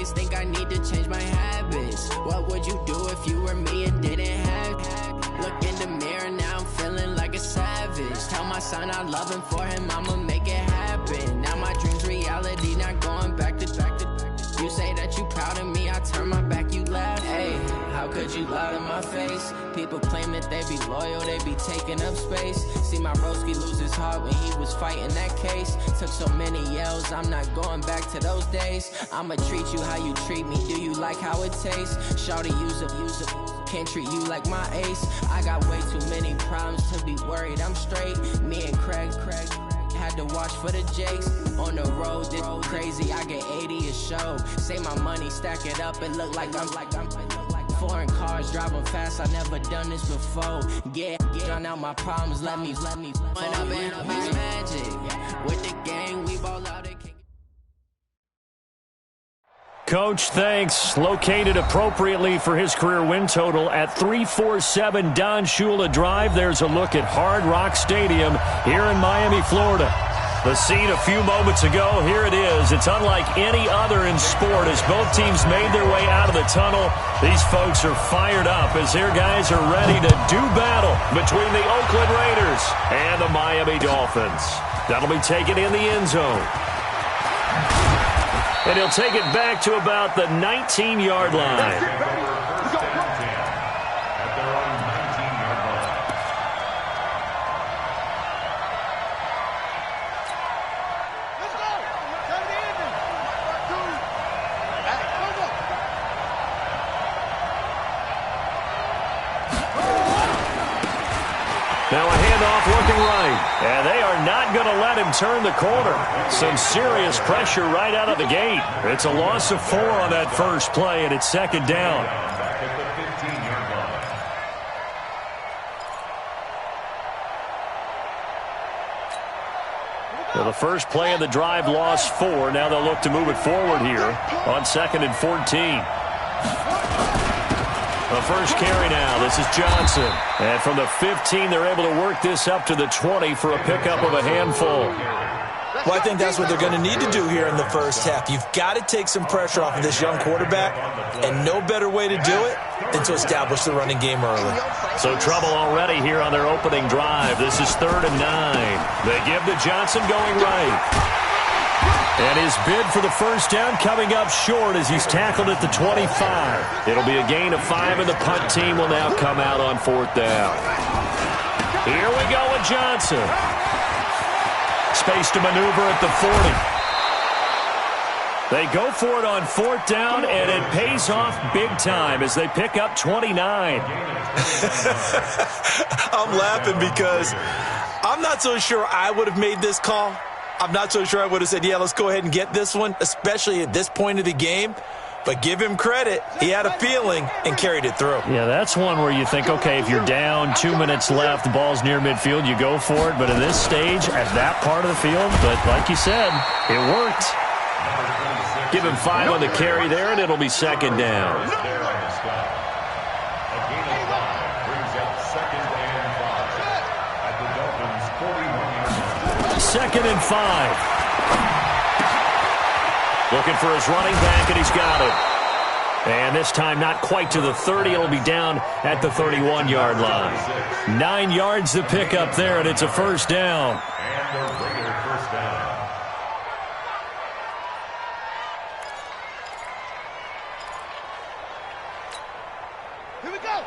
always think I need to change my habits. What would you do if you were me and didn't have? Look in the mirror, now I'm feeling like a savage. Tell my son I love him, for him I'ma make it happen. Now my dream's reality, not going back to. You say that you proud of me, I turn my back, you laugh. Hey, how could you lie to my face? People claim that they be loyal, they be taking up space. See my broski lose his heart when he was fighting that case. Took so many yells, I'm not going back to those days. I'ma treat you how you treat me, do you like how it tastes? Shawty, use a can't treat you like my ace. I got way too many problems to be worried, I'm straight. Me and Craig had to watch for the Jakes. On the road, this crazy, I get 80 a show. Say my money, stack it up, it look like I'm foreign cars, driving fast, I never done this before. Yeah, drown out my problems, let me When I've been up is magic. With the gang, we ball out. Coach, thanks. Located appropriately for his career win total at 347 Don Shula Drive. There's a look at Hard Rock Stadium here in Miami, Florida. The scene a few moments ago, here it is. It's unlike any other in sport as both teams made their way out of the tunnel. These folks are fired up as their guys are ready to do battle between the Oakland Raiders and the Miami Dolphins. That'll be taken in the end zone. And he'll take it back to about the 19-yard line. Now a handoff looking right, and they are not going to let him turn the corner. Some serious pressure right out of the gate. It's a loss of 4 on that first play, and it's second down. Well, the first play of the drive lost 4. Now they'll look to move it forward here on 2nd and 14. The first carry now. This is Johnson. And from the 15, they're able to work this up to the 20 for a pickup of a handful. Well, I think that's what they're going to need to do here in the first half. You've got to take some pressure off of this young quarterback, and no better way to do it than to establish the running game early. So trouble already here on their opening drive. This is 3rd and 9. They give to Johnson going right. And his bid for the first down coming up short as he's tackled at the 25. It'll be a gain of 5, and the punt team will now come out on 4th down. Here we go with Johnson. Space to maneuver at the 40. They go for it on 4th down, and it pays off big time as they pick up 29. I'm laughing because I'm not so sure I would have made this call. I'm not so sure I would have said, yeah, let's go ahead and get this one, especially at this point of the game. But give him credit. He had a feeling and carried it through. Yeah, that's one where you think, okay, if you're down, 2 minutes left, the ball's near midfield, you go for it. But at this stage, at that part of the field, but like you said, it worked. Give him 5 on the carry there, and it'll be 2nd down. 2nd and 5. Looking for his running back, and he's got it. And this time not quite to the 30. It'll be down at the 31-yard line. 9 yards to pick up there, and it's a first down.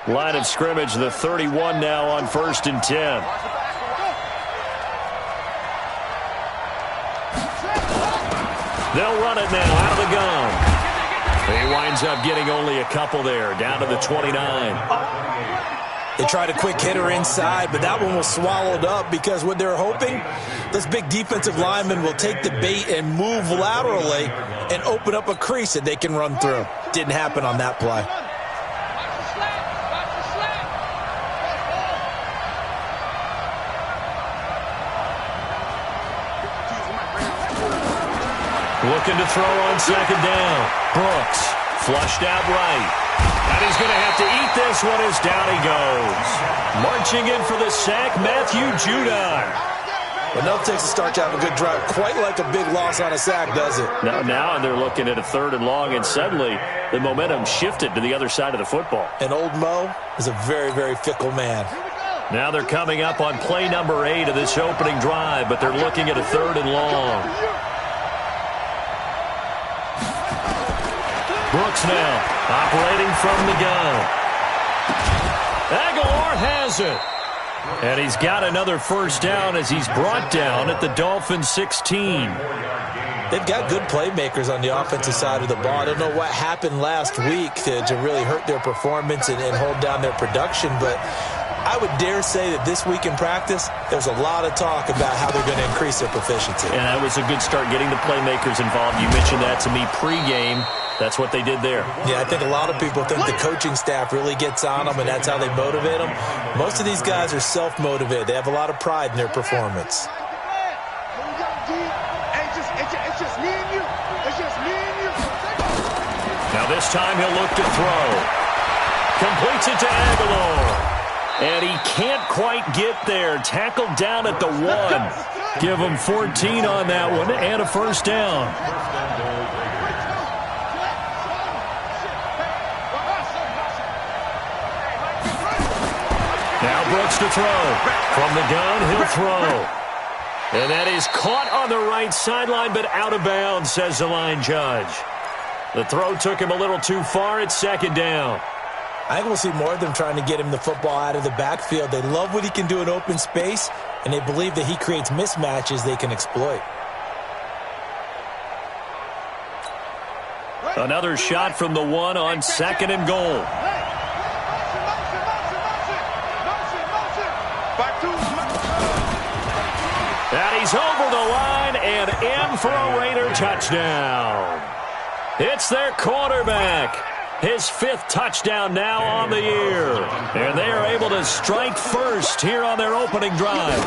Line of scrimmage, the 31 now on 1st and 10. They'll run it now out of the gun. He winds up getting only a couple there, down to the 29. They tried a quick hitter inside, but that one was swallowed up because what they're hoping, this big defensive lineman will take the bait and move laterally and open up a crease that they can run through. Didn't happen on that play. Looking to throw on 2nd down. Brooks flushed out right. And he's going to have to eat this one as down he goes. Marching in for the sack, Matthew Judon. But no takes to start to have a good drive. Quite like a big loss on a sack, does it? Now they're looking at a 3rd and long, and suddenly the momentum shifted to the other side of the football. And old Mo is a very, very fickle man. Now they're coming up on play number 8 of this opening drive, but they're looking at a 3rd and long. Brooks now operating from the gun. Aguilar has it. And he's got another first down as he's brought down at the Dolphins 16. They've got good playmakers on the offensive side of the ball. I don't know what happened last week to really hurt their performance and hold down their production, but I would dare say that this week in practice, there's a lot of talk about how they're going to increase their proficiency. And that was a good start getting the playmakers involved. You mentioned that to me pregame. That's what they did there. Yeah, I think a lot of people think the coaching staff really gets on them, and that's how they motivate them. Most of these guys are self-motivated. They have a lot of pride in their performance. Now this time he'll look to throw. Completes it to Aguilar. And he can't quite get there. Tackled down at the 1. Give him 14 on that one and a first down. Now Brooks to throw. From the gun, he'll throw. And that is caught on the right sideline, but out of bounds, says the line judge. The throw took him a little too far. It's 2nd down. I think we'll see more of them trying to get him the football out of the backfield. They love what he can do in open space, and they believe that he creates mismatches they can exploit. Another shot from the 1 on 2nd and goal. And he's over the line and in for a Raider touchdown. It's their quarterback. His 5th touchdown now on the year. And they are able to strike first here on their opening drive.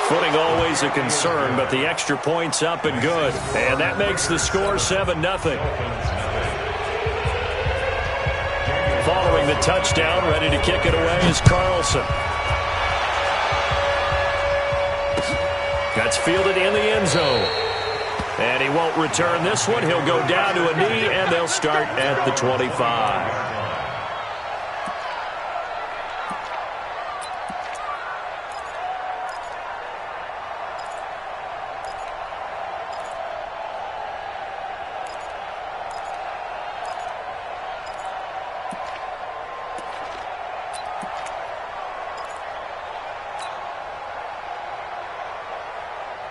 Footing always a concern, but the extra point's up and good. And that makes the score 7-0. Following the touchdown, ready to kick it away is Carlson. That's fielded in the end zone. And he won't return this one. He'll go down to a knee, and they'll start at the 25.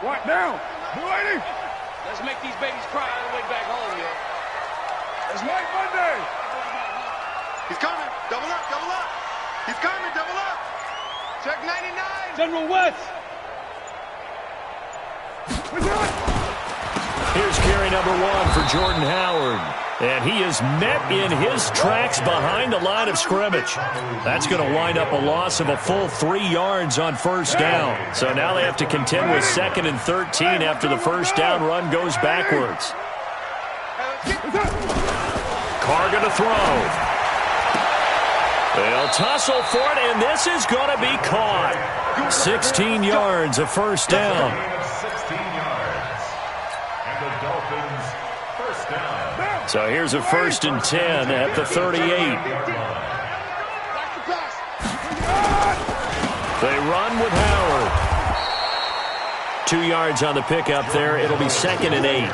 What now? Lady? Let's make these babies cry on the way back home, yo. It's White Monday. He's coming. Double up, double up. He's coming, double up. Check 99. General West. Here's carry number 1 for Jordan Howard. And he is met in his tracks behind the line of scrimmage. That's going to wind up a loss of a full 3 yards on first down. So now they have to contend with 2nd and 13 after the first down run goes backwards. Carr going to throw. They'll tussle for it, and this is going to be caught. 16 yards, a first down. 16 yards. And the Dolphins first down. So here's a 1st and 10 at the 38. They run with Howard. 2 yards on the pickup there. It'll be 2nd and 8.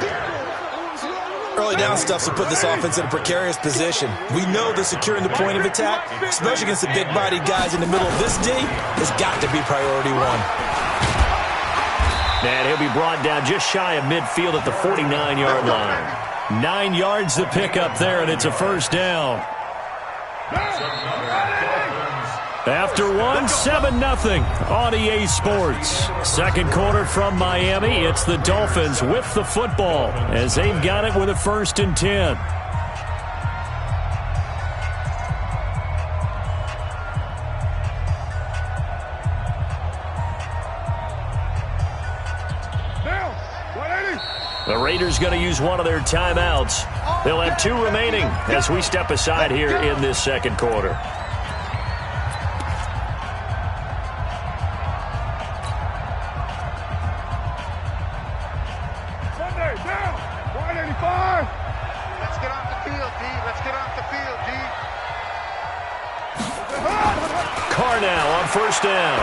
Early down stuff will put this offense in a precarious position. We know that securing the point of attack, especially against the big-bodied guys in the middle of this D, has got to be priority 1. And he'll be brought down just shy of midfield at the 49-yard line. 9 yards to pick up there, and it's a first down. After 1, 7-0 on EA Sports. Second quarter from Miami. It's the Dolphins with the football as they've got it with a 1st and 10. The Raiders going to use one of their timeouts. They'll have 2 remaining as we step aside here in this second quarter. field, D. Let's get off the field, D. Carr now on first down.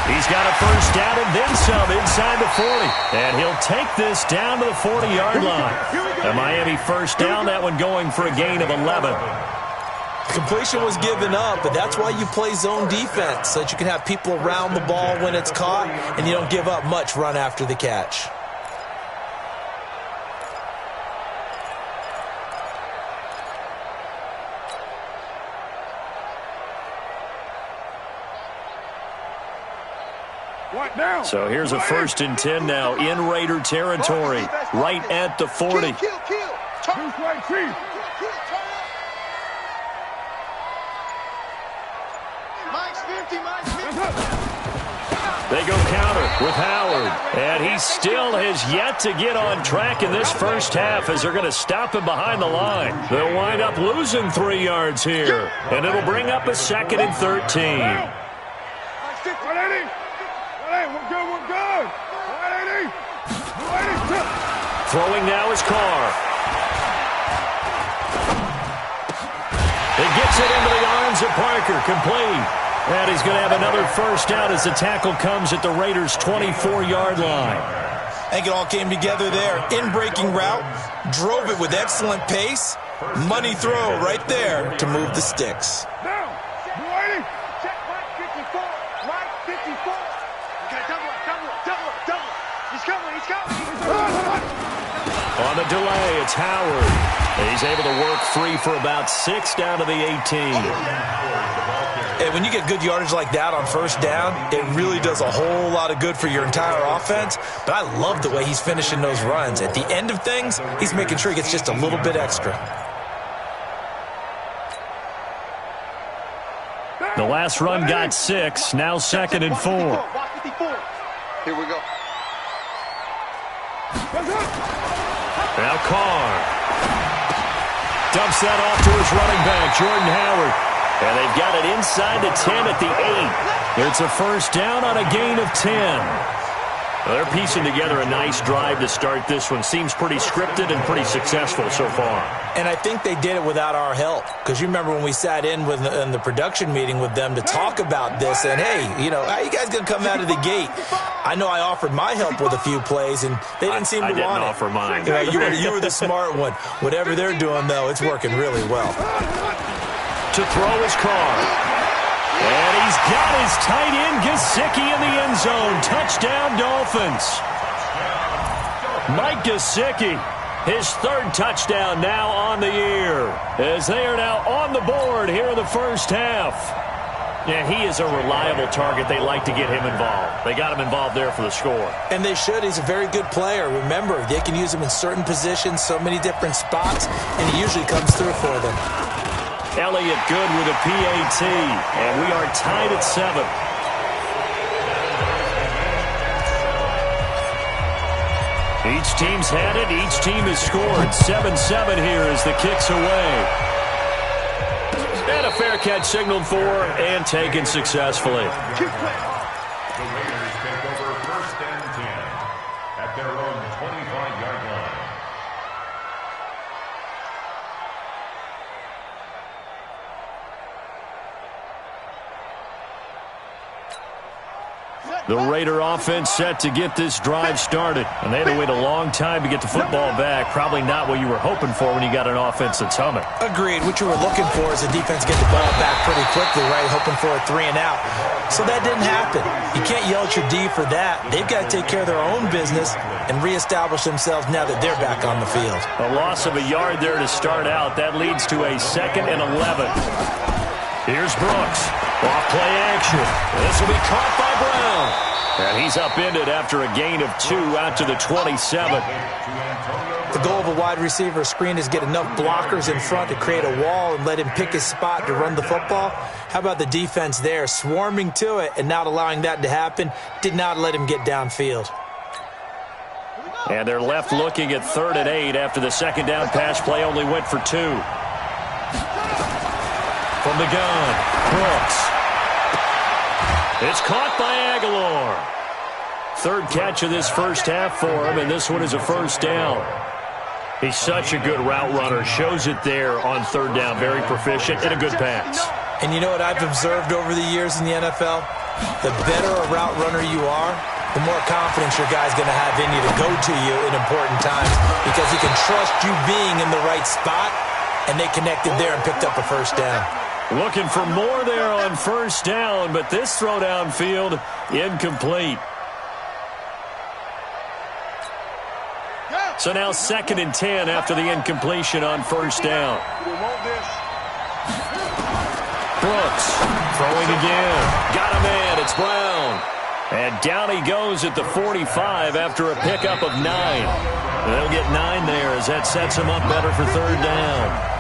He's got a first down and then some inside the 40. And he'll take this down to the 40-yard line. The Miami first down, that one going for a gain of 11. Completion was given up, but that's why you play zone defense, so that you can have people around the ball when it's caught, and you don't give up much run after the catch. So here's a 1st and 10 now in Raider territory, right at the 40. They go counter with Howard, and he still has yet to get on track in this first half as they're going to stop him behind the line. They'll wind up losing 3 yards here, and it'll bring up a 2nd and 13. Throwing now is Carr. He gets it into the arms of Parker, complete. And he's going to have another first down as the tackle comes at the Raiders' 24-yard line. I think it all came together there. In-breaking route, drove it with excellent pace. Money throw right there to move the sticks. Check right 54, right 54. Okay, double up. He's coming. On the delay, it's Howard. He's able to work free for about 6 down to the 18. And when you get good yardage like that on first down, it really does a whole lot of good for your entire offense. But I love the way he's finishing those runs. At the end of things, he's making sure he gets just a little bit extra. The last run got 6, now 2nd and 4. Here we go. Now Carr dumps that off to his running back, Jordan Howard. And they've got it inside the 10 at the 8. It's a first down on a gain of 10. Well, they're piecing together a nice drive to start this one. Seems pretty scripted and pretty successful so far. And I think they did it without our help. Because you remember when we sat in the production meeting with them to talk about this. And, hey, you know, how you guys going to come out of the gate? I know I offered my help with a few plays, and they didn't seem to want it. I didn't offer mine. You were the smart one. Whatever they're doing, though, it's working really well. To throw his Carr. And he's got his tight end, Gesicki, in the end zone. Touchdown, Dolphins. Mike Gesicki, his 3rd touchdown now on the year, as they are now on the board here in the first half. Yeah, he is a reliable target. They like to get him involved. They got him involved there for the score. And they should. He's a very good player. Remember, they can use him in certain positions, so many different spots, and he usually comes through for them. Elliott good with a PAT, and we are tied at 7. Each team's had it. Each team has scored. 7-7 here as the kick's away. And a fair catch signaled for and taken successfully. The Raiders take over 1st and 10 at their own 25-yard line. The Raider offense set to get this drive started. And they had to wait a long time to get the football back. Probably not what you were hoping for when you got an offense that's humming. Agreed. What you were looking for is the defense get the ball back pretty quickly, right? Hoping for a 3 and out. So that didn't happen. You can't yell at your D for that. They've got to take care of their own business and reestablish themselves now that they're back on the field. A loss of a yard there to start out. That leads to a 2nd and 11. Here's Brooks. Off play action. This will be caught by Brown. And he's upended after a gain of 2 out to the 27. The goal of a wide receiver screen is get enough blockers in front to create a wall and let him pick his spot to run the football. How about the defense there, swarming to it and not allowing that to happen? Did not let him get downfield. And they're left looking at 3rd and 8 after the 2nd down pass play only went for 2. From the gun, Brooks. It's caught by Aguilar. 3rd catch of this first half for him, and this one is a first down. He's such a good route runner. Shows it there on third down. Very proficient and a good pass. And you know what I've observed over the years in the NFL? The better a route runner you are, the more confidence your guy's going to have in you to go to you in important times because he can trust you being in the right spot, and they connected there and picked up a first down. Looking for more there on first down, but this throw downfield incomplete. So now 2nd and 10 after the incompletion on first down. Brooks throwing again. Got a man. It's Brown. And down he goes at the 45 after a pickup of 9. They'll get 9 there as that sets him up better for third down.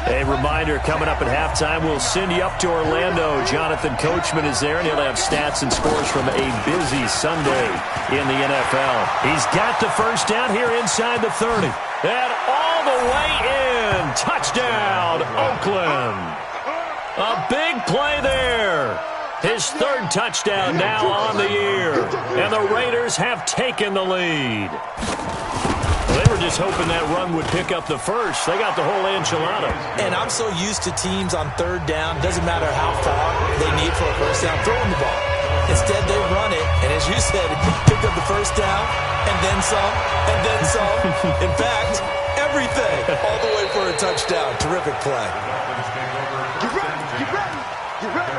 A reminder, coming up at halftime, we'll send you up to Orlando. Jonathan Coachman is there, and he'll have stats and scores from a busy Sunday in the NFL. He's got the first down here inside the 30. And all the way in. Touchdown, Oakland. A big play there. His 3rd touchdown now on the year. And the Raiders have taken the lead. They were just hoping that run would pick up the first. They got the whole enchilada. And I'm so used to teams on third down, doesn't matter how far they need for a first down, throwing the ball. Instead, they run it, and as you said, picked up the first down, and then some, and then some. In fact, everything, all the way for a touchdown. Terrific play. Get ready, get ready, get ready.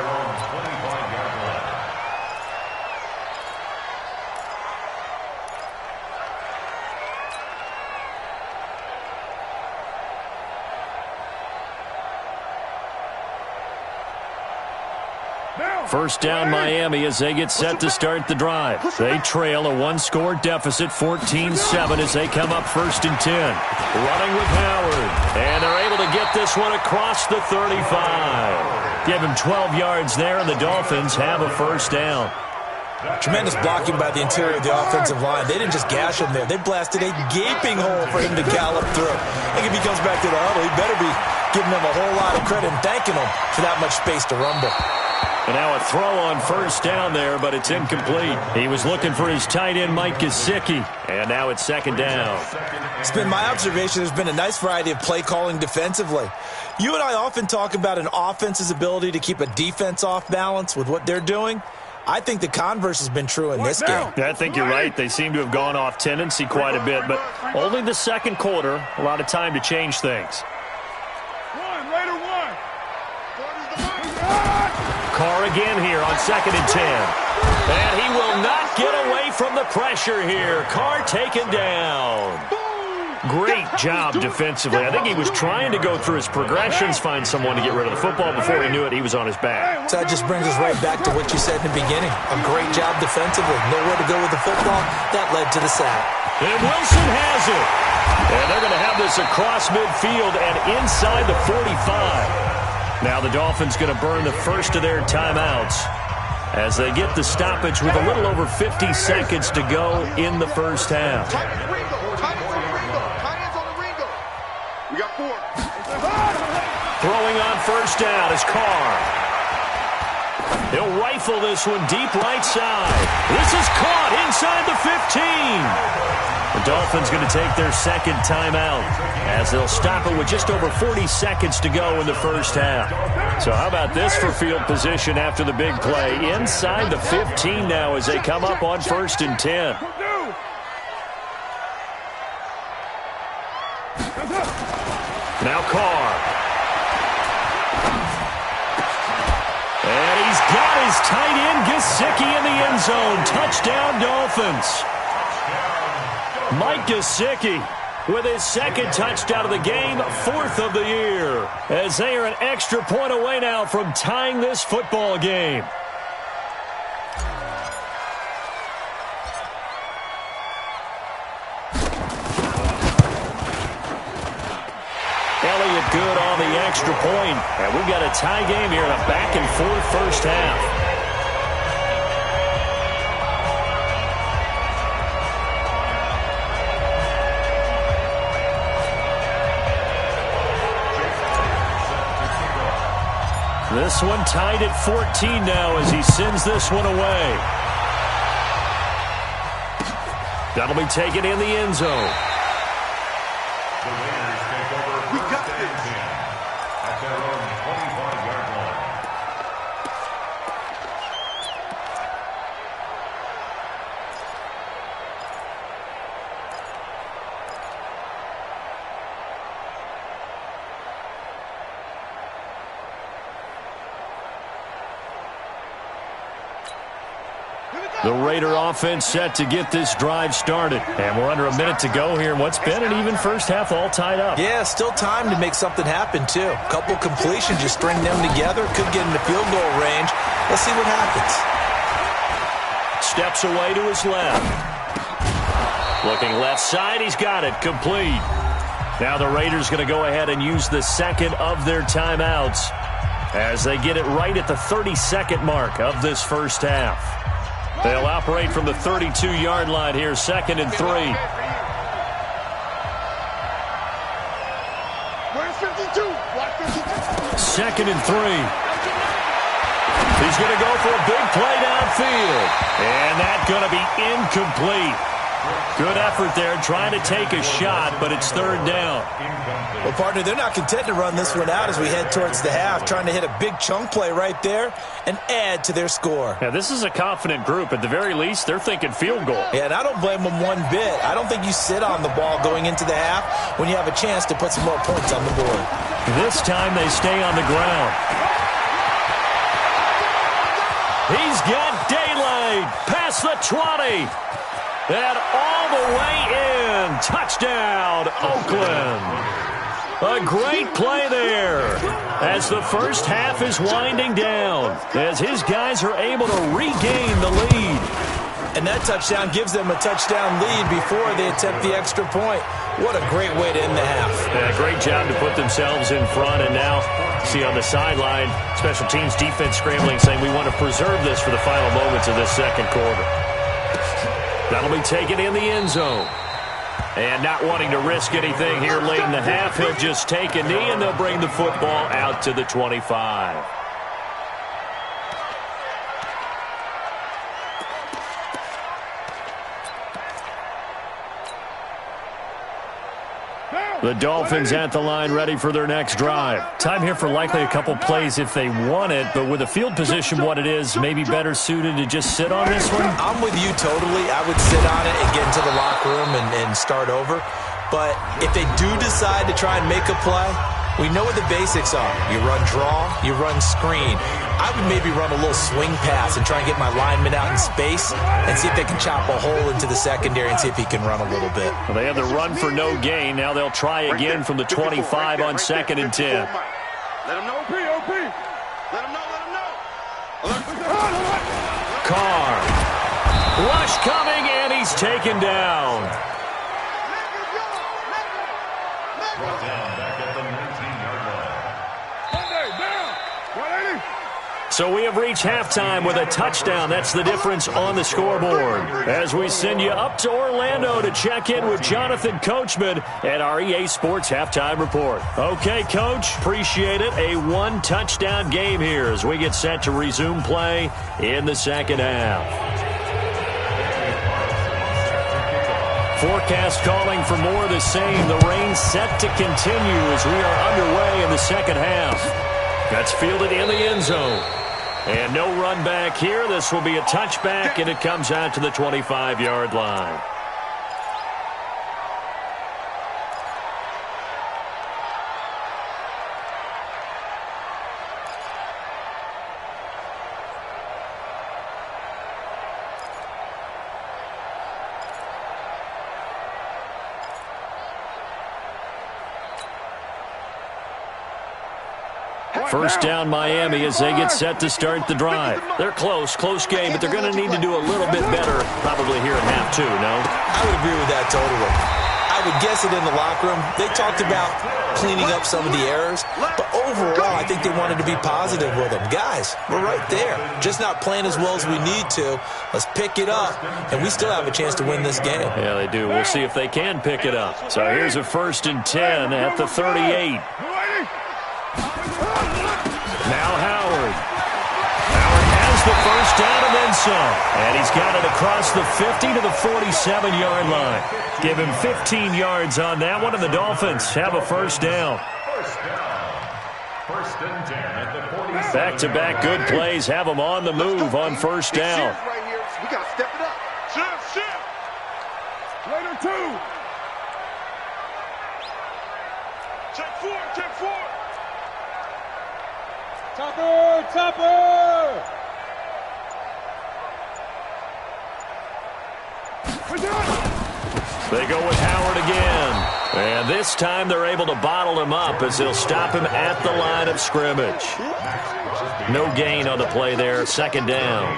First down Miami as they get set to start the drive. They trail a 1-score deficit, 14-7 as they come up 1st and 10. Running with Howard. And they're able to get this one across the 35. Give him 12 yards there, and the Dolphins have a first down. Tremendous blocking by the interior of the offensive line. They didn't just gash him there. They blasted a gaping hole for him to gallop through. I think if he comes back to the huddle, he better be giving them a whole lot of credit and thanking them for that much space to rumble. And now a throw on first down there, but it's incomplete. He was looking for his tight end, Mike Gesicki. And now it's 2nd down. It's been my observation there's been a nice variety of play calling defensively. You and I often talk about an offense's ability to keep a defense off balance with what they're doing. I think the converse has been true in this game. I think you're right. They seem to have gone off tendency quite a bit, but only the 2nd quarter, a lot of time to change things. Raider 1. Carr again here on 2nd and 10. And he will not get away from the pressure here. Carr taken down. Great job defensively. I think he was trying to go through his progressions, find someone to get rid of the football. Before he knew it, he was on his back. So that just brings us right back to what you said in the beginning. A great job defensively. Nowhere to go with the football. That led to the sack. And Wilson has it. And they're going to have this across midfield and inside the 45. Now the Dolphins going to burn the first of their timeouts as they get the stoppage with a little over 50 seconds to go in the first half. We got 4. Throwing on first down is Carr. He'll rifle this one deep right side. This is caught inside the 15. The Dolphins going to take their 2nd timeout as they'll stop it with just over 40 seconds to go in the first half. So how about this for field position after the big play? Inside the 15 now as they come up on 1st and 10. Now Carr. And he's got his tight end Gesicki in the end zone. Touchdown Dolphins. Mike Gesicki with his 2nd touchdown of the game, 4th of the year, as they are an extra point away now from tying this football game. Elliott good on the extra point, and we've got a tie game here in a back-and-forth first half. This one tied at 14 now as he sends this one away. That'll be taken in the end zone. The Raiders take over first and 10 at their own 25-yard line. The Raider offense set to get this drive started. And we're under a minute to go here in what's been an even first half, all tied up. Yeah, still time to make something happen, too. A couple completions, just string them together. Could get into field goal range. Let's see what happens. Steps away to his left. Looking left side, he's got it. Complete. Now the Raiders going to go ahead and use the second of their timeouts as they get it right at the 32nd mark of this first half. They'll operate from the 32-yard line here, 2nd and 3. Where's 52? Watch 52. 2nd and 3. He's going to go for a big play downfield. And that's going to be incomplete. Good effort there, trying to take a shot, but it's 3rd down. Well, partner, they're not content to run this one out as we head towards the half, trying to hit a big chunk play right there and add to their score. Now, this is a confident group. At the very least, they're thinking field goal. Yeah, and I don't blame them one bit. I don't think you sit on the ball going into the half when you have a chance to put some more points on the board. This time they stay on the ground. He's got daylight past the 20. And all the way in. Touchdown, Oakland. A great play there as the first half is winding down, as his guys are able to regain the lead. And that touchdown gives them a touchdown lead before they attempt the extra point. What a great way to end the half. Yeah, great job to put themselves in front. And now, see on the sideline, special teams defense scrambling, saying we want to preserve this for the final moments of this second quarter. That'll be taken in the end zone. And not wanting to risk anything here late in the half, he'll just take a knee and they'll bring the football out to the 25. The Dolphins at the line, ready for their next drive. Time here for likely a couple plays if they want it, but with the field position what it is, maybe better suited to just sit on this one? I'm with you totally. I would sit on it and get into the locker room and start over. But if they do decide to try and make a play, we know what the basics are. You run draw, you run screen. I would maybe run a little swing pass and try and get my lineman out in space and see if they can chop a hole into the secondary and see if he can run a little bit. Well, they had the run for no gain. Now they'll try again from the 25 on 2nd and 10. Let him know. OP. Let him know. Carr. Rush coming, and he's taken down. Brought down back at the 19-yard line. So we have reached halftime with a touchdown. That's the difference on the scoreboard. As we send you up to Orlando to check in with Jonathan Coachman at our EA Sports Halftime Report. Okay, Coach, appreciate it. A one-touchdown game here as we get set to resume play in the second half. Forecast calling for more of the same. The rain set to continue as we are underway in the second half. That's fielded in the end zone. And no run back here. This will be a touchback, and it comes out to the 25-yard line. First down Miami as they get set to start the drive. They're close game, but they're going to need to do a little bit better probably here at half two, no? I would agree with that totally. I would guess it in the locker room. They talked about cleaning up some of the errors, but overall I think they wanted to be positive with them. Guys, we're right there. Just not playing as well as we need to. Let's pick it up, and we still have a chance to win this game. Yeah, they do. We'll see if they can pick it up. So here's a 1st and 10 at the 38. Now Howard. the first down and then some. And he's got it across the 50 to the 47-yard line. Give him 15 yards on that one, and the Dolphins have a first down. First and 10 at the 47. Back-to-back good plays have them on the move on first down. We got to step it up. Shift. Later, 2. Check 4. Topper! They go with Howard again. And this time they're able to bottle him up as they'll stop him at the line of scrimmage. No gain on the play there. Second down.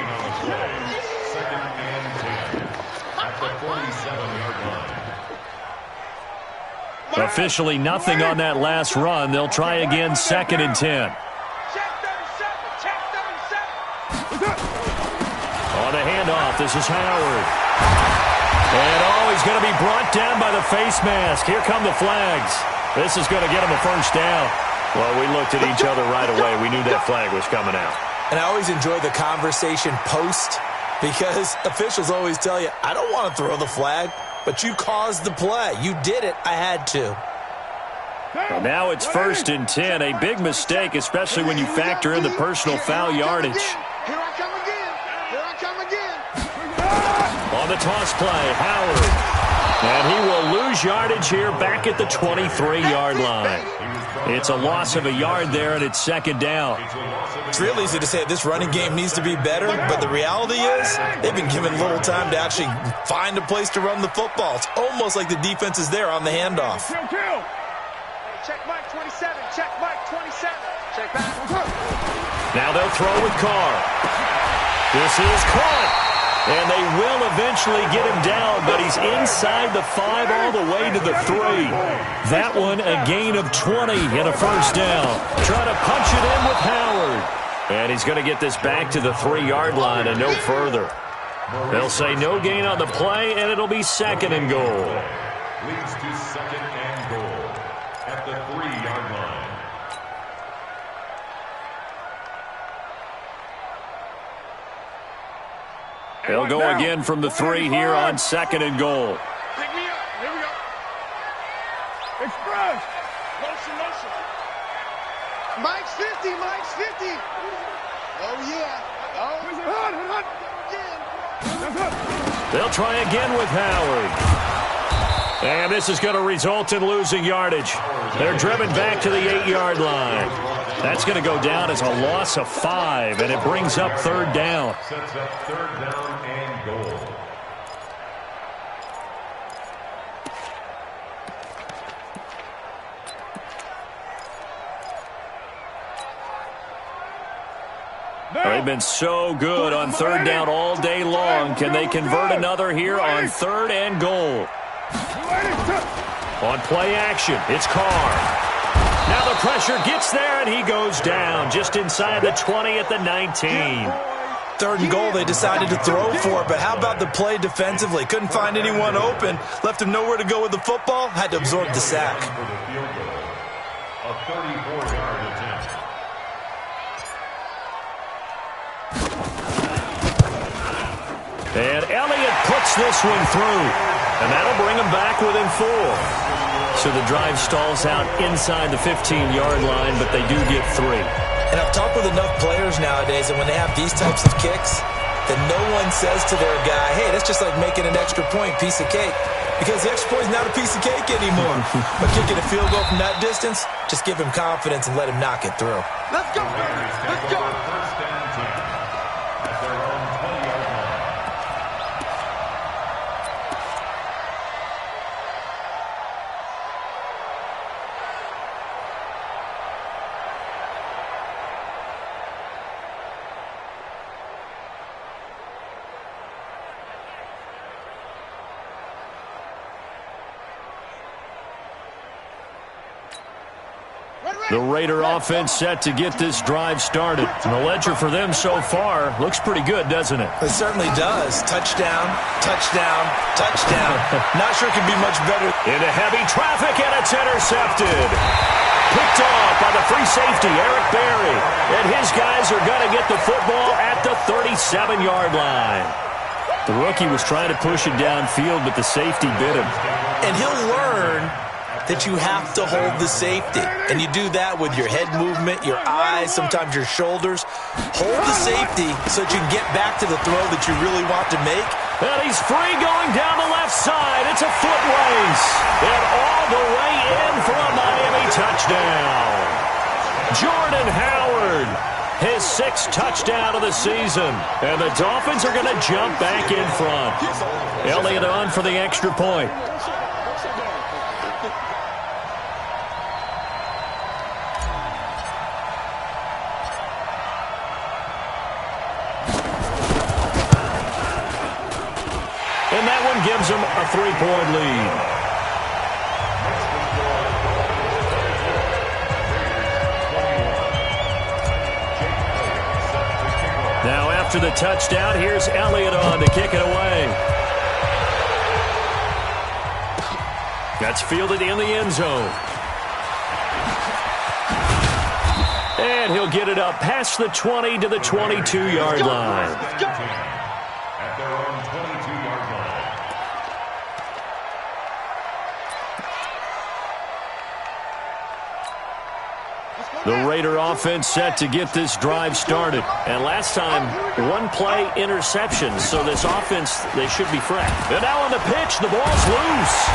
Second and 10 at the 47-yard line. Officially nothing on that last run. They'll try again, second and 10. On the handoff, this is Howard. And he's going to be brought down by the face mask. Here come the flags. This is going to get him a first down. Well, we looked at each other right away. We knew that flag was coming out. And I always enjoy the conversation post because officials always tell you, I don't want to throw the flag, but you caused the play. You did it. I had to. Well, now it's first and 10. A big mistake, especially when you factor in the personal foul yardage. Here I come again. On the toss play, Howard. And he will lose yardage here back at the 23-yard line. It's a loss of a yard there, and it's second down. It's real easy to say this running game needs to be better, but the reality is they've been given little time to actually find a place to run the football. It's almost like the defense is there on the handoff. Kill. Check Mike 27. Check Mike 27. Check back. Now they'll throw with Carr. This is caught. And they will eventually get him down, but he's inside the 5 all the way to the 3. That one a gain of 20 and a first down. Trying to punch it in with Howard. And he's going to get this back to the 3-yard line and no further. They'll say no gain on the play, and it'll be second and goal. Leads to second and goal at the 3-yard line. They'll go again from the 3 here on second and goal. Pick me up. Here we go. Express. Motion. Mike's 50. Oh, yeah. They'll try again with Howard. And this is going to result in losing yardage. They're driven back to the 8-yard line. That's going to go down as a loss of 5, and it brings up third down. Sets up third down and goal. They've been so good on third down all day long. Can they convert another here on third and goal? On play action, it's Carr. Now the pressure gets there, and he goes down just inside the 20 at the 19. Third and goal, they decided to throw for it, but how about the play defensively? Couldn't find anyone open, left him nowhere to go with the football, had to absorb the sack. For the field goal, a 34-yard attempt. And Elliott puts this one through, and that'll bring him back within 4. So the drive stalls out inside the 15-yard line, but they do get 3. And I've talked with enough players nowadays, and when they have these types of kicks, that no one says to their guy, hey, that's just like making an extra point, piece of cake. Because the extra point is not a piece of cake anymore. But kicking a field goal from that distance, just give him confidence and let him knock it through. Let's go. Let's go. First and 10 at their own 20-yard line. The Raider offense set to get this drive started. And the ledger for them so far looks pretty good, doesn't it? It certainly does. Touchdown, touchdown, touchdown. Not sure it could be much better. Into heavy traffic, and it's intercepted. Picked off by the free safety, Eric Berry. And his guys are going to get the football at the 37-yard line. The rookie was trying to push it downfield, but the safety bit him. And he'll learn that you have to hold the safety. And you do that with your head movement, your eyes, sometimes your shoulders. Hold the safety so that you can get back to the throw that you really want to make. And he's free going down the left side. It's a foot race. And all the way in for a Miami touchdown. Jordan Howard, his 6th touchdown of the season. And the Dolphins are going to jump back in front. Elliott on for the extra point. And that one gives them a 3-point lead. Now after the touchdown, here's Elliott on to kick it away. That's fielded in the end zone. And he'll get it up past the 20 to the 22-yard line. At their own 22-yard line. The Raider offense set to get this drive started. And last time, 1-play interception. So this offense, they should be fresh. And now on the pitch, the ball's loose.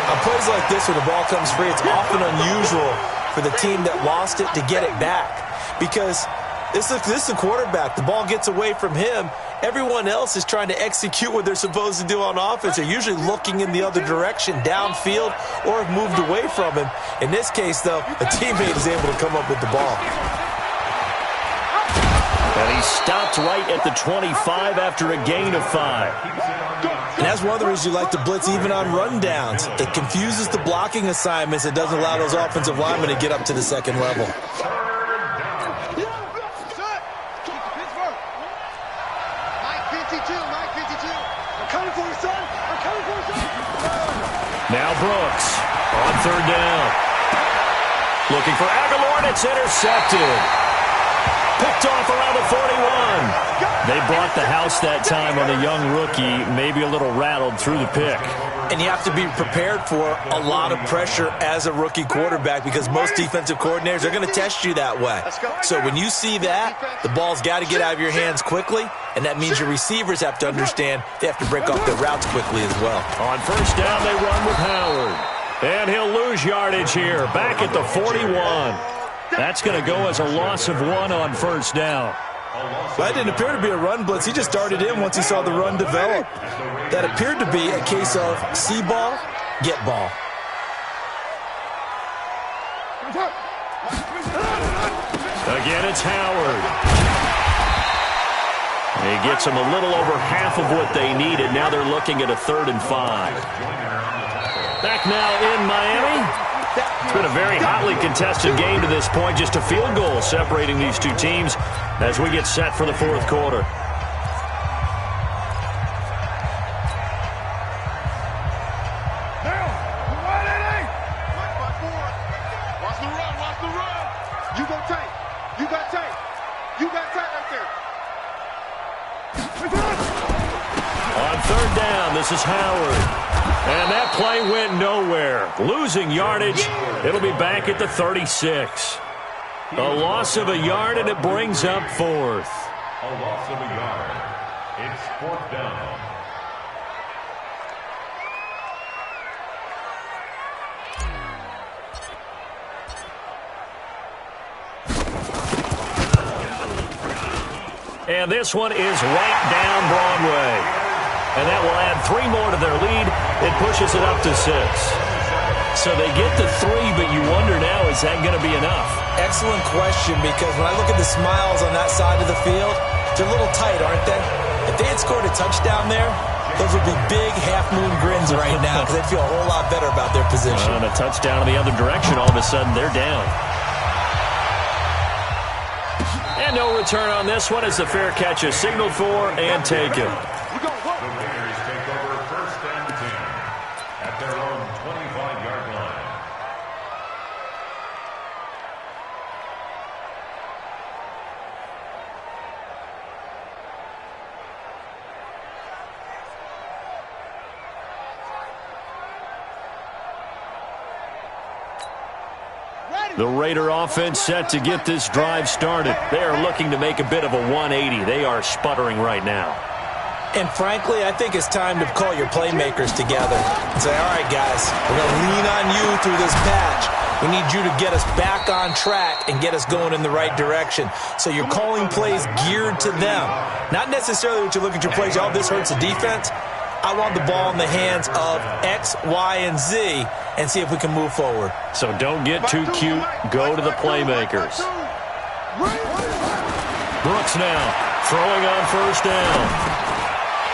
On plays like this where the ball comes free, it's often unusual for the team that lost it to get it back. Because this is a quarterback. The ball gets away from him. Everyone else is trying to execute what they're supposed to do on offense. They're usually looking in the other direction, downfield, or have moved away from him. In this case, though, a teammate is able to come up with the ball. And he stopped right at the 25 after a gain of 5. And that's one of the reasons you like to blitz even on rundowns. It confuses the blocking assignments. It doesn't allow those offensive linemen to get up to the second level. Now Brooks on 3rd down. Looking for Aguilar, and it's intercepted. Picked off around the 41. They brought the house that time on the young rookie, maybe a little rattled through the pick. And you have to be prepared for a lot of pressure as a rookie quarterback because most defensive coordinators are going to test you that way. So when you see that, the ball's got to get out of your hands quickly, and that means your receivers have to understand they have to break off their routes quickly as well. On 1st down, they run with Howard. And he'll lose yardage here, back at the 41. That's going to go as a loss of 1 on 1st down. That didn't appear to be a run blitz. He just started in once he saw the run develop. That appeared to be a case of see ball, get ball. Again, it's Howard. He gets them a little over half of what they needed. Now they're looking at a 3rd and 5. Back now in Miami. It's been a very hotly contested game to this point. Just a field goal separating these two teams as we get set for the 4th quarter. On 3rd down, this is Howard. And that play went nowhere. Losing yardage. It'll be back at the 36. A loss of a yard, and it brings up 4th. A loss of a yard. It's 4th down. And this one is right down Broadway. And that will add 3 more to their lead. It pushes it up to 6. So they get to 3, but you wonder now, is that going to be enough? Excellent question, because when I look at the smiles on that side of the field, they're a little tight, aren't they? If they had scored a touchdown there, those would be big half-moon grins right now because they'd feel a whole lot better about their position. And a touchdown in the other direction, all of a sudden they're down. And no return on this one as the fair catch is signaled for and taken. The Raiders take over 1st and 10 at their own 25-yard line. The Raider offense set to get this drive started. They are looking to make a bit of a 180. They are sputtering right now. And frankly, I think it's time to call your playmakers together and say, all right, guys, we're going to lean on you through this patch. We need you to get us back on track and get us going in the right direction. So you're calling plays geared to them. Not necessarily what you look at your plays, oh, this hurts the defense. I want the ball in the hands of X, Y, and Z and see if we can move forward. So don't get too cute. Go to the playmakers. Brooks now throwing on first down.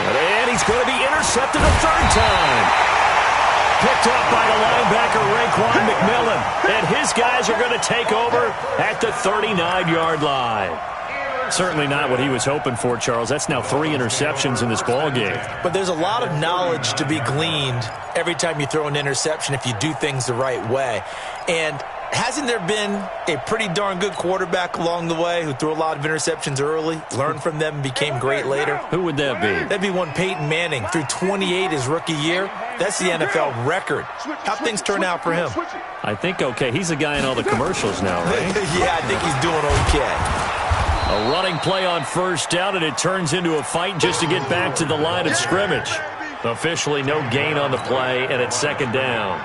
And he's going to be intercepted a third time. Picked up by the linebacker, Raekwon McMillan. And his guys are going to take over at the 39-yard line. Certainly not what he was hoping for, Charles. That's now 3 interceptions in this ball game. But there's a lot of knowledge to be gleaned every time you throw an interception if you do things the right way. And hasn't there been a pretty darn good quarterback along the way who threw a lot of interceptions early, learned from them, and became great later? Who would that be? That'd be one Peyton Manning. Threw 28 his rookie year. That's the NFL record. How'd things turn out for him? I think okay. He's a guy in all the commercials now, right? Yeah, I think he's doing okay. A running play on first down, and it turns into a fight just to get back to the line of scrimmage. Officially no gain on the play, and it's second down.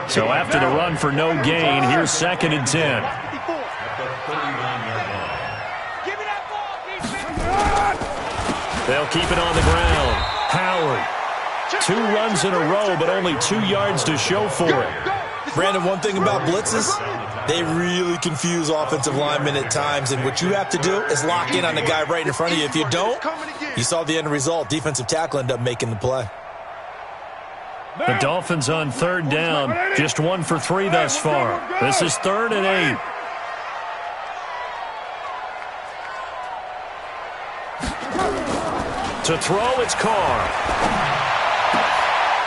So after the run for no gain, here's 2nd and 10. They'll keep it on the ground. Howard. 2 runs in a row, but only 2 yards to show for it. Brandon, one thing about blitzes, they really confuse offensive linemen at times, and what you have to do is lock in on the guy right in front of you. If you don't, you saw the end result. Defensive tackle ended up making the play. The Dolphins on third down, just 1 for 3 thus far. This is 3rd and 8. To throw, it's Carr.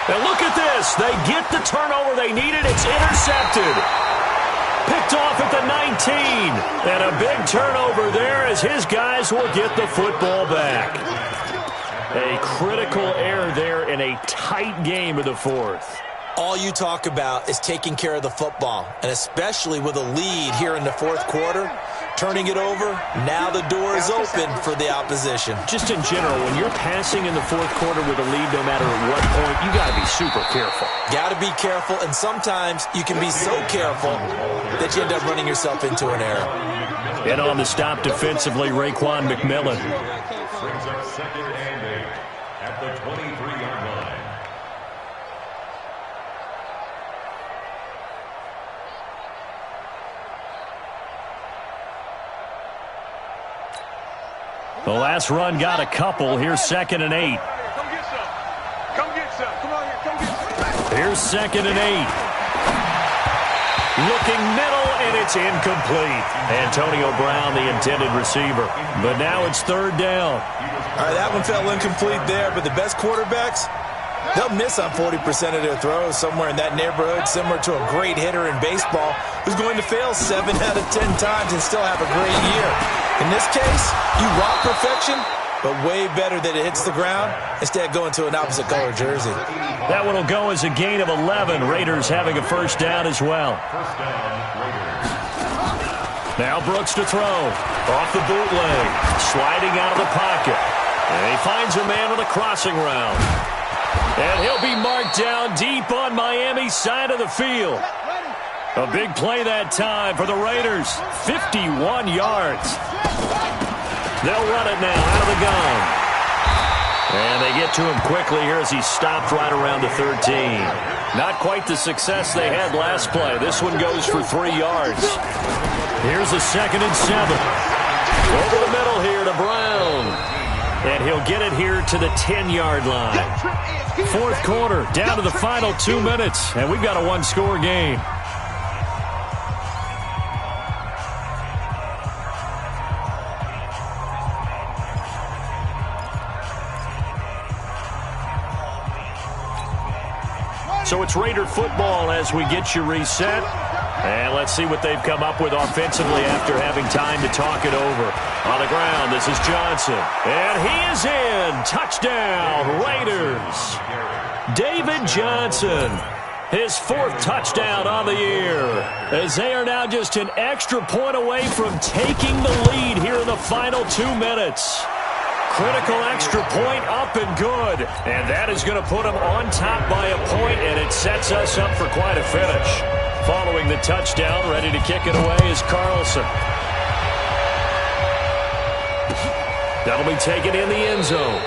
And look at this. They get the turnover they needed. It's intercepted. Picked off at the 19. And a big turnover there as his guys will get the football back. A critical error there in a tight game of the 4th. All you talk about is taking care of the football, and especially with a lead here in the 4th quarter, turning it over, now the door is open for the opposition. Just in general, when you're passing in the 4th quarter with a lead, no matter at what point, you got to be super careful. Got to be careful, and sometimes you can be so careful that you end up running yourself into an error. And on the stop defensively, Raekwon McMillan. Brings up 2nd and 8 at the 23-yard line. The last run got a couple. Here's 2nd and 8. Come get some. Come get some. Come on here. Come get some. Here's 2nd and 8. Looking middle, and it's incomplete. Antonio Brown, the intended receiver. But now it's 3rd down. All right, that one fell incomplete there, but the best quarterbacks, they'll miss on 40% of their throws, somewhere in that neighborhood, similar to a great hitter in baseball who's going to fail 7 out of 10 times and still have a great year. In this case, you want perfection, but way better that it hits the ground instead of going to an opposite color jersey. That one will go as a gain of 11. Raiders having a first down as well. First down, Raiders. Now Brooks to throw. Off the bootleg. Sliding out of the pocket. And he finds a man on a crossing route. And he'll be marked down deep on Miami's side of the field. A big play that time for the Raiders. 51 yards. They'll run it now out of the gun. And they get to him quickly here as he stopped right around the 13. Not quite the success they had last play. This one goes for 3 yards. Here's a 2nd and 7. Over the middle here to Brown. And he'll get it here to the 10-yard line. 4th quarter, down to the final 2 minutes. And we've got a 1-score game. So it's Raider football as we get you reset. And let's see what they've come up with offensively after having time to talk it over. On the ground, this is Johnson. And he is in. Touchdown, Raiders. David Johnson. his 4th touchdown on the year, as they are now just an extra point away from taking the lead here in the final 2 minutes. Critical extra point up and good, and that is going to put them on top by a point, and it sets us up for quite a finish. Following the touchdown, ready to kick it away is Carlson. That'll be taken in the end zone.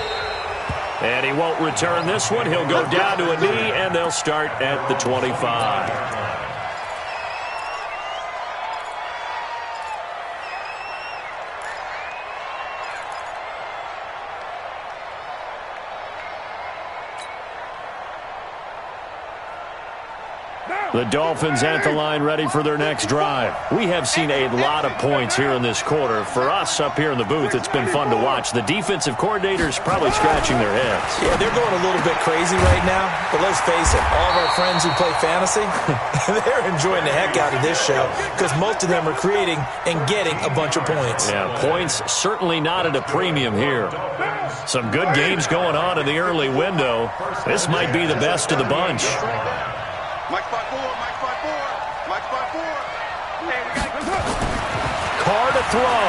And he won't return this one. He'll go down to a knee, and they'll start at the 25. The Dolphins at the line ready for their next drive. We have seen a lot of points here in this quarter. For us up here in the booth, it's been fun to watch. The defensive coordinators probably scratching their heads. Yeah, they're going a little bit crazy right now. But let's face it, all of our friends who play fantasy, they're enjoying the heck out of this show because most of them are creating and getting a bunch of points. Yeah, points certainly not at a premium here. Some good games going on in the early window. This might be the best of the bunch. Mike 5-4, Mike 5-4, Mike 5-4. Hey, we got to go. Carr to throw.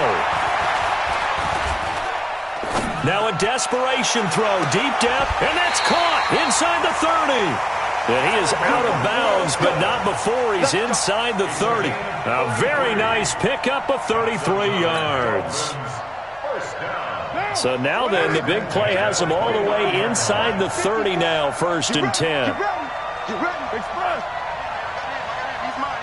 Now a desperation throw, deep depth, and that's caught inside the 30. And he is out of bounds, but not before he's inside the 30. A very nice pickup of 33 yards. So now then, the big play has him all the way inside the 30 now, 1st and 10. Get ready, express. He's mine.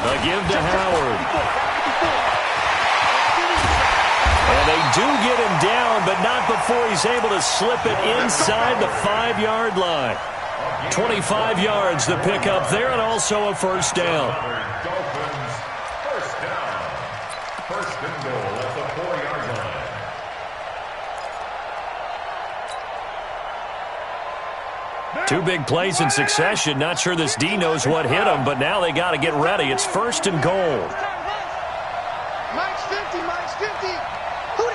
A give to Howard. And they do get him down, but not before he's able to slip it inside the 5-yard line. 25 yards the pickup there, and also a 1st down. Dolphins, 1st down. 1st and goal at the 4-yard line. Two big plays in succession. Not sure this D knows what hit him, but now they got to get ready. It's 1st and goal. Mike's 50, Mike's 50. Who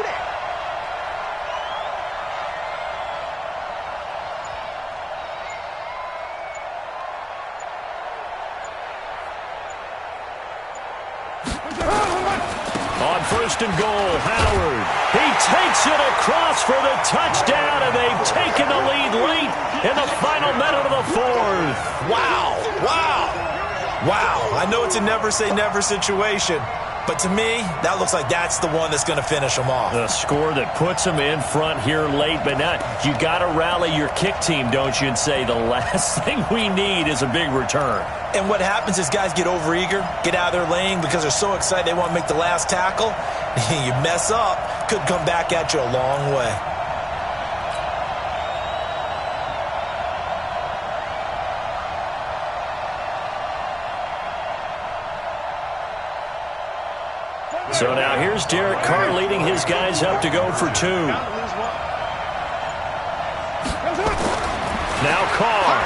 that? On 1st and goal, Howard. He takes it across for the touchdown, and they've taken the lead late in the final minute of the 4th. Wow. I know it's a never-say-never situation, but to me, that looks like that's the one that's going to finish them off. The score that puts them in front here late, but now you got to rally your kick team, don't you, and say the last thing we need is a big return. And what happens is guys get overeager, get out of their lane because they're so excited they want to make the last tackle. You mess up, could come back at you a long way. So now here's Derek Carr leading his guys up to go for 2. Now Carr.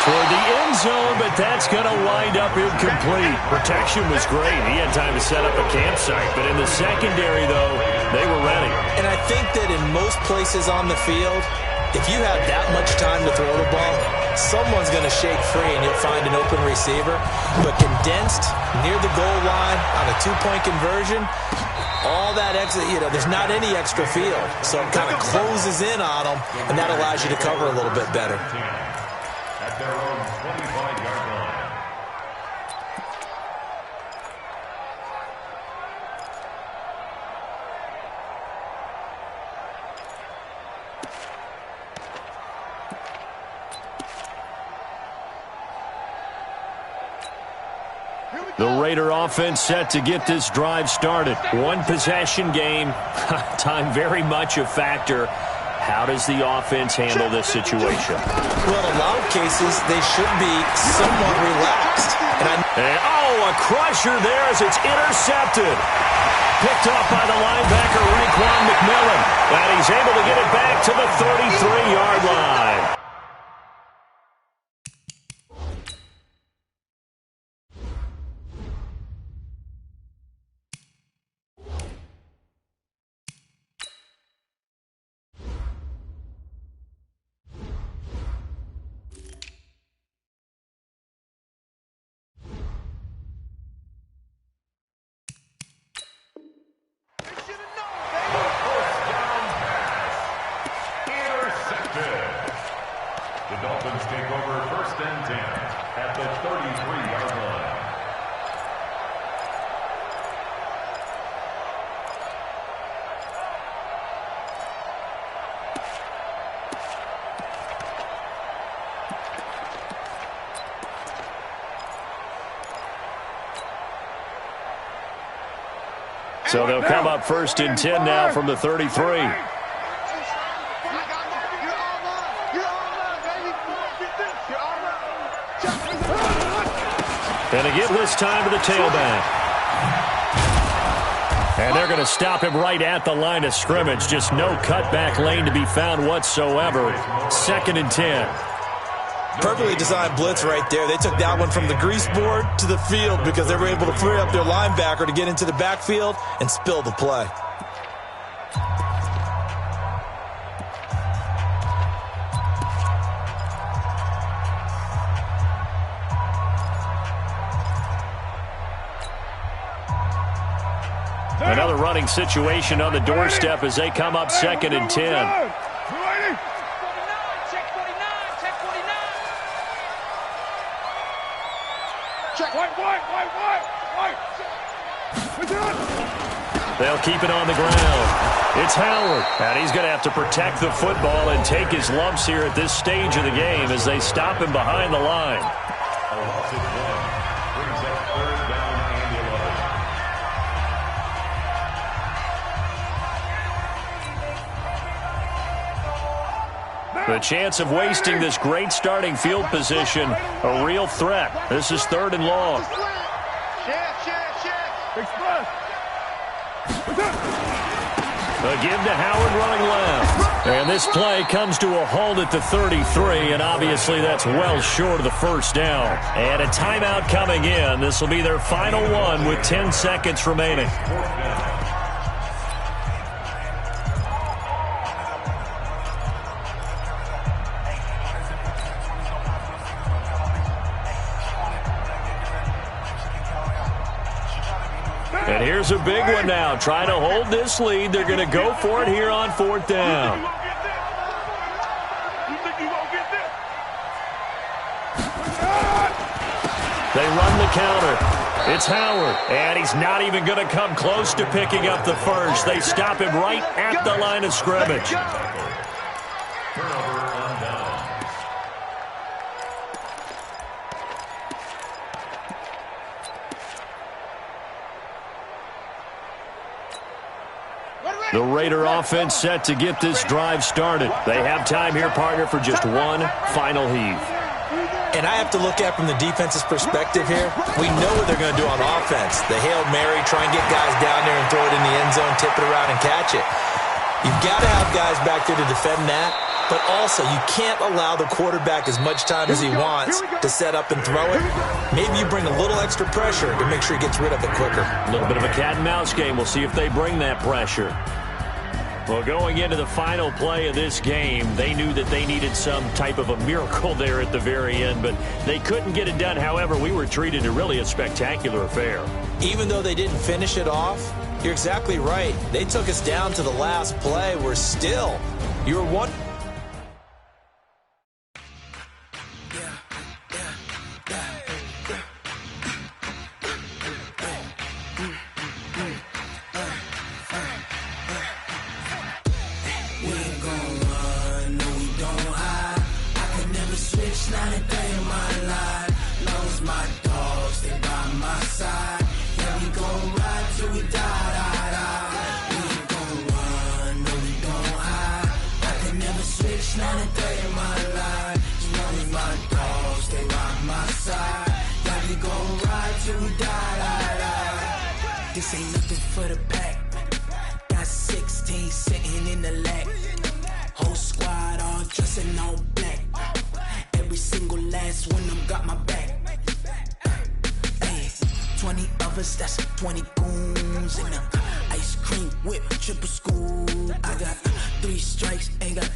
Toward the end zone, but that's going to wind up incomplete. Protection was great. He had time to set up a campsite, but in the secondary, though, they were ready. And I think that in most places on the field, if you have that much time to throw the ball, someone's going to shake free and you'll find an open receiver. But condensed near the goal line on a 2-point conversion, all that extra, there's not any extra field. So it kind of closes in on them, and that allows you to cover a little bit better. At their own 25-yard line. The Raider offense set to get this drive started. One possession game. Time very much a factor. How does the offense handle this situation? Well, in a lot of cases, they should be somewhat relaxed. A crusher there as it's intercepted. Picked off by the linebacker, Raekwon McMillan. And he's able to get it back to the 33-yard line. and 10 at the 33-yard line. So they'll come up 1st and 10 now from the 33. And again this time to the tailback. And they're going to stop him right at the line of scrimmage. Just no cutback lane to be found whatsoever. 2nd and 10. Perfectly designed blitz right there. They took that one from the grease board to the field because they were able to free up their linebacker to get into the backfield and spill the play. Another running situation on the doorstep as they come up 2nd and 10. They'll keep it on the ground. It's Howard, and he's going to have to protect the football and take his lumps here at this stage of the game as they stop him behind the line. A loss of 1 brings up 3rd down and 11. The chance of wasting this great starting field position, a real threat. This is 3rd and long. A give to Howard running left. And this play comes to a halt at the 33, and obviously that's well short of the 1st down. And a timeout coming in. This will be their final one with 10 seconds remaining. And here's a big one now. Trying to hold this lead. They're going to go for it here on 4th down. They run the counter. It's Howard. And he's not even going to come close to picking up the first. They stop him right at the line of scrimmage. The Raider offense set to get this drive started. They have time here, partner, for just one final heave. And I have to look at from the defense's perspective here. We know what they're going to do on offense. The Hail Mary, try and get guys down there and throw it in the end zone, tip it around and catch it. You've got to have guys back there to defend that. But also, you can't allow the quarterback as much time as he wants to set up and throw it. Maybe you bring a little extra pressure to make sure he gets rid of it quicker. A little bit of a cat and mouse game. We'll see if they bring that pressure. Well, going into the final play of this game, they knew that they needed some type of a miracle there at the very end, but they couldn't get it done. However, we were treated to really a spectacular affair. Even though they didn't finish it off, you're exactly right. They took us down to the last play. We're still, you were one. This ain't nothing for the pack. Got 16 sitting in the lap. Whole squad all dressed in all black. Every single last one of them got my back. Hey, 20 of us, that's 20 goons in the ice cream whip, triple school. I got 3 strikes, ain't got